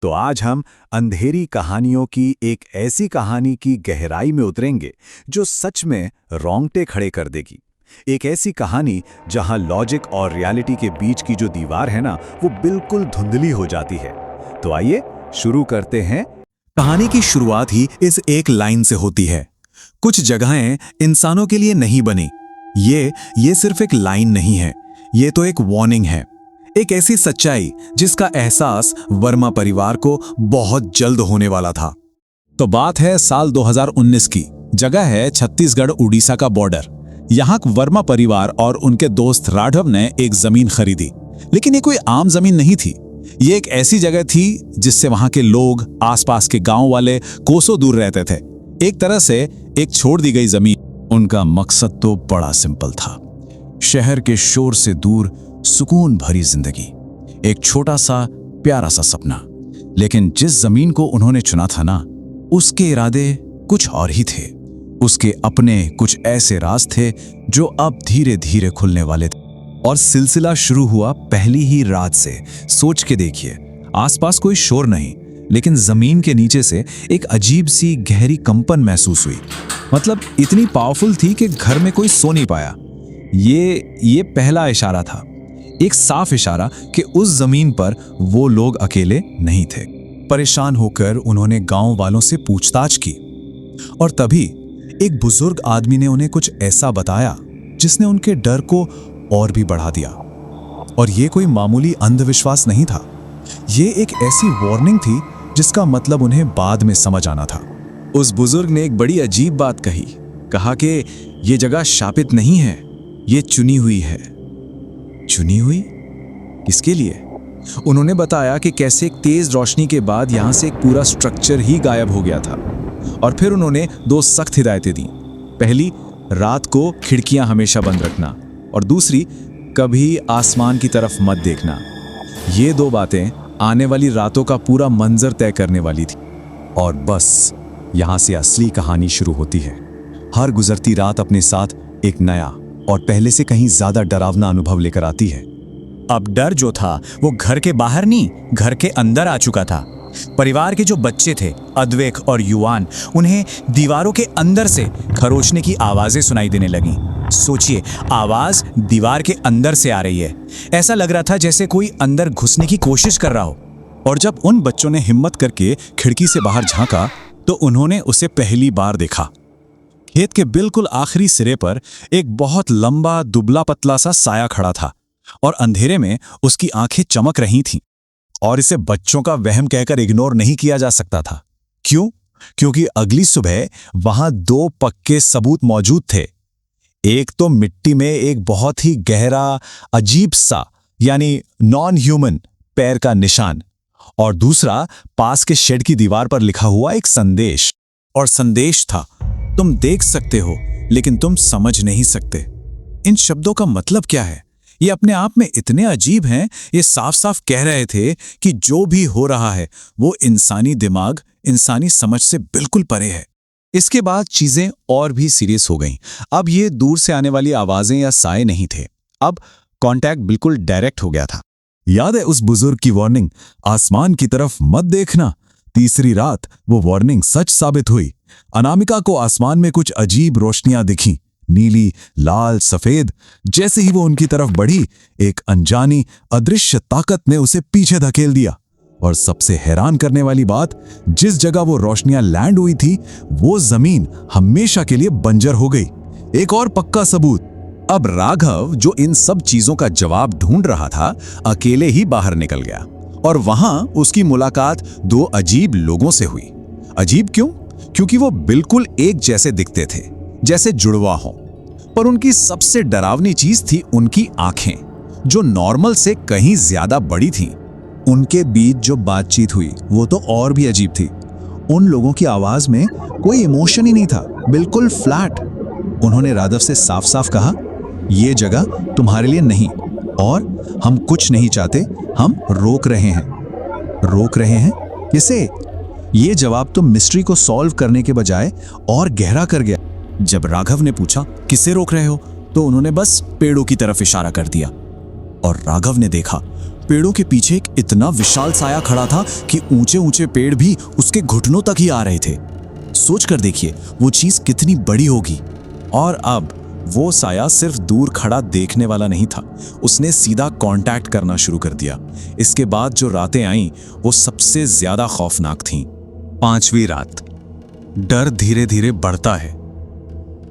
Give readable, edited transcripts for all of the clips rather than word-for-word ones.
तो आज हम अंधेरी कहानियों की एक ऐसी कहानी की गहराई में उतरेंगे जो सच में रोंगटे खड़े कर देगी। एक ऐसी कहानी जहां लॉजिक और रियलिटी के बीच की जो दीवार है ना, वो बिल्कुल धुंधली हो जाती है। तो आइए शुरू करते हैं। कहानी की शुरुआत ही इस एक लाइन से होती है। कुछ जगहें इंसानों के लिए नहीं बनी। ये सिर्फ एक लाइन नहीं है, ये तो एक वार्निंग है। एक ऐसी सच्चाई जिसका एहसास वर्मा परिवार को बहुत जल्द होने वाला था। तो बात है साल 2019 की। जगह है छत्तीसगढ़ उड़ीसा का बॉर्डर। यहाँ वर्मा परिवार और उनके दोस्त राघव ने एक जमीन खरीदी, लेकिन ये कोई आम जमीन नहीं थी। ये एक ऐसी जगह थी जिससे वहां के लोग, आसपास के गांव वाले कोसों दूर रहते थे। एक तरह से एक छोड़ दी गई जमीन। उनका मकसद तो बड़ा सिंपल था, शहर के शोर से दूर सुकून भरी जिंदगी, एक छोटा सा प्यारा सा सपना। लेकिन जिस जमीन को उन्होंने चुना था ना, उसके इरादे कुछ और ही थे। उसके अपने कुछ ऐसे राज थे जो अब धीरे धीरे खुलने वाले थे। और सिलसिला शुरू हुआ पहली ही रात से। सोच के देखिए, आसपास कोई शोर नहीं, लेकिन जमीन के नीचे से एक अजीब सी गहरी कंपन महसूस हुई। मतलब इतनी पावरफुल थी कि घर में कोई सो नहीं पाया। ये पहला इशारा था, एक साफ इशारा कि उस जमीन पर वो लोग अकेले नहीं थे। परेशान होकर उन्होंने गांव वालों से पूछताछ की, और तभी एक बुजुर्ग आदमी ने उन्हें कुछ ऐसा बताया जिसने उनके डर को और भी बढ़ा दिया। और ये कोई मामूली अंधविश्वास नहीं था, ये एक ऐसी वार्निंग थी जिसका मतलब उन्हें बाद में समझ आना था। उस बुजुर्ग ने एक बड़ी अजीब बात कहा कि ये जगह शापित नहीं है, ये चुनी हुई है। चुनी हुई? किसके लिए? उन्होंने बताया कि कैसे एक तेज रोशनी के बाद यहां से एक पूरा स्ट्रक्चर ही गायब हो गया था। और फिर उन्होंने दो सख्त हिदायतें दी। पहली, रात को खिड़कियां हमेशा बंद रखना, और दूसरी, कभी आसमान की तरफ मत देखना। ये दो बातें आने वाली रातों का पूरा मंजर तय करने वाली थी। और बस यहां से असली कहानी शुरू होती है। हर गुजरती रात अपने साथ एक नया और पहले से कहीं ज्यादा डरावना अनुभव लेकर आती है। अब डर जो था वो घर के बाहर नहीं, घर के अंदर आ चुका था। परिवार के जो बच्चे थे, अद्वैक और युवान, उन्हें दीवारों के अंदर से खरोचने की आवाजें सुनाई देने लगी। सोचिए, आवाज दीवार के अंदर से आ रही है। ऐसा लग रहा था जैसे कोई अंदर घुसने की कोशिश कर रहा हो। और जब उन बच्चों ने हिम्मत करके खिड़की से बाहर झांका तो उन्होंने उसे पहली बार देखा। खेत के बिल्कुल आखिरी सिरे पर एक बहुत लंबा दुबला पतला सा साया खड़ा था, और अंधेरे में उसकी आंखें चमक रही थीं। और इसे बच्चों का वहम कहकर इग्नोर नहीं किया जा सकता था। क्यों? क्योंकि अगली सुबह वहां दो पक्के सबूत मौजूद थे। एक तो मिट्टी में एक बहुत ही गहरा, अजीब सा, यानी नॉन ह्यूमन पैर का निशान, और दूसरा पास के शेड की दीवार पर लिखा हुआ एक संदेश। और संदेश था, तुम देख सकते हो लेकिन तुम समझ नहीं सकते। इन शब्दों का मतलब क्या है? ये अपने आप में इतने अजीब हैं। ये साफ साफ कह रहे थे कि जो भी हो रहा है वो इंसानी दिमाग, इंसानी समझ से बिल्कुल परे है। इसके बाद चीजें और भी सीरियस हो गईं। अब ये दूर से आने वाली आवाजें या साए नहीं थे, अब कांटेक्ट बिल्कुल डायरेक्ट हो गया था। याद है उस बुजुर्ग की वार्निंग, आसमान की तरफ मत देखना? तीसरी रात वो वार्निंग सच साबित हुई। अनामिका को आसमान में कुछ अजीब रोशनियां दिखीं, नीली, लाल, सफेद। जैसे ही वो उनकी तरफ बढ़ी, एक अनजानी, अदृश्य ताकत ने उसे पीछे धकेल दिया। और सबसे हैरान करने वाली बात, जिस जगह वो रोशनियां लैंड हुई थी, वो जमीन हमेशा के लिए बंजर हो गई। एक और पक्का सबूत। अब राघव, जो इन सब चीजों का जवाब ढूंढ रहा था, अकेले ही बाहर निकल गया। और वहां उसकी मुलाकात दो अजीब लोगों से हुई। अजीब क्यों? क्योंकि वो बिल्कुल एक जैसे दिखते थे, जैसे जुड़वा हो। पर उनकी सबसे डरावनी चीज थी उनकी आंखें, जो नॉर्मल से कहीं ज्यादा बड़ी थीं। उनके बीच जो बातचीत हुई वो तो और भी अजीब थी। उन लोगों की आवाज में कोई इमोशन ही नहीं था, बिल्कुल फ्लैट। उन्होंने राघव से साफ साफ कहा, ये जगह तुम्हारे लिए नहीं, और हम कुछ नहीं चाहते, हम रोक रहे हैं। रोक रहे हैं? किसे? ये जवाब तो मिस्ट्री को सॉल्व करने के बजाय और गहरा कर गया। जब राघव ने पूछा किसे रोक रहे हो, तो उन्होंने बस पेड़ों की तरफ इशारा कर दिया। और राघव ने देखा पेड़ों के पीछे एक इतना विशाल साया खड़ा था कि ऊंचे ऊंचे पेड़ भी उसके घुटनों तक ही आ रहे थे। सोच कर देखिए वो चीज कितनी बड़ी होगी। और अब वो साया सिर्फ दूर खड़ा देखने वाला नहीं था, उसने सीधा कांटेक्ट करना शुरू कर दिया। इसके बाद जो रातें आईं वो सबसे ज्यादा खौफनाक थीं। 5वीं रात। डर धीरे धीरे बढ़ता है।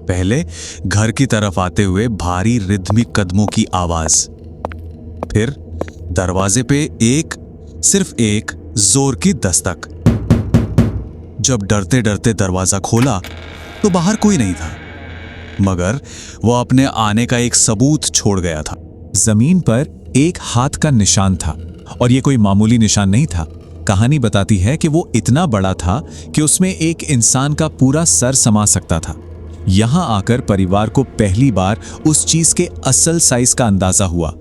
पहले घर की तरफ आते हुए भारी रिदमिक कदमों की आवाज, फिर दरवाजे पे सिर्फ एक जोर की दस्तक। जब डरते डरते दरवाजा खोला तो बाहर कोई नहीं था, मगर वो अपने आने का एक सबूत छोड़ गया था। जमीन पर एक हाथ का निशान था, और ये कोई मामूली निशान नहीं था। कहानी बताती है कि वो इतना बड़ा था कि उसमें एक इंसान का पूरा सर समा सकता था। यहां आकर परिवार को पहली बार उस चीज के असल साइज का अंदाजा हुआ।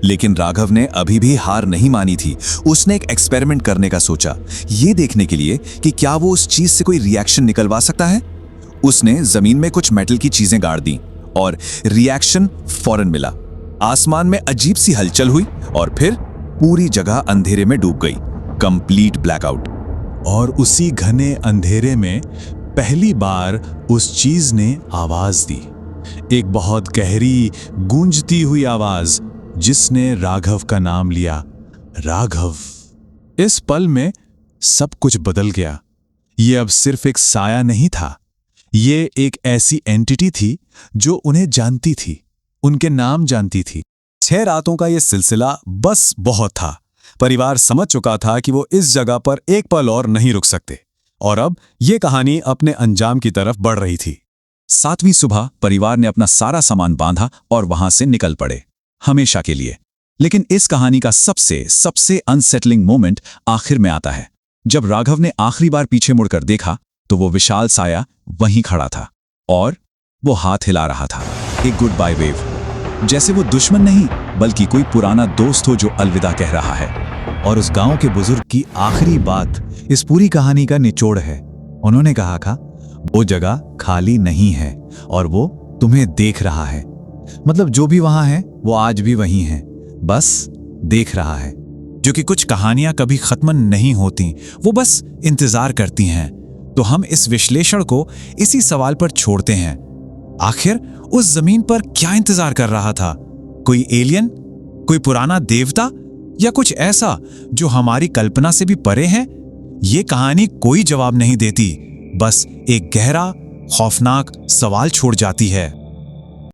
लेकिन राघव ने अभी भी हार नहीं मानी थी। उसने एक एक्सपेरिमेंट करने का सोचा, ये देखने के लिए कि क्या वो उस चीज से कोई रिएक्शन निकलवा सकता है। उसने जमीन में कुछ मेटल की चीजें गाड़ दी और रिएक्शन फौरन मिला। आसमान में अजीब सी हलचल हुई और फिर पूरी जगह अंधेरे में डूब गई, कंप्लीट ब्लैकआउट। और उसी घने अंधेरे में पहली बार उस चीज ने आवाज दी, एक बहुत गहरी गूंजती हुई आवाज जिसने राघव का नाम लिया, राघव। इस पल में सब कुछ बदल गया। ये अब सिर्फ एक साया नहीं था, ये एक ऐसी एंटिटी थी जो उन्हें जानती थी, उनके नाम जानती थी। 6 रातों का ये सिलसिला बस बहुत था। परिवार समझ चुका था कि वो इस जगह पर एक पल और नहीं रुक सकते, और अब ये कहानी अपने अंजाम की तरफ बढ़ रही थी। 7वीं सुबह परिवार ने अपना सारा सामान बांधा और वहां से निकल पड़े, हमेशा के लिए। लेकिन इस कहानी का सबसे अनसेटलिंग मोमेंट आखिर में आता है। जब राघव ने आखिरी बार पीछे मुड़कर देखा तो वो विशाल साया वहीं खड़ा था, और वो हाथ हिला रहा था, एक गुड बाय वेव, जैसे वो दुश्मन नहीं बल्कि कोई पुराना दोस्त हो जो अलविदा कह रहा है। और उस गांव के बुजुर्ग की आखिरी बात इस पूरी कहानी का निचोड़ है। उन्होंने कहा था, वो जगह खाली नहीं है और वो तुम्हें देख रहा है। मतलब जो भी वहां है वो आज भी वहीं है, बस देख रहा है। जो कि कुछ कहानियां कभी खत्म नहीं होती, वो बस इंतजार करती हैं। तो हम इस विश्लेषण को इसी सवाल पर छोड़ते हैं, आखिर उस जमीन पर क्या इंतजार कर रहा था? कोई एलियन, कोई पुराना देवता, या कुछ ऐसा जो हमारी कल्पना से भी परे है? ये कहानी कोई जवाब नहीं देती, बस एक गहरा खौफनाक सवाल छोड़ जाती है।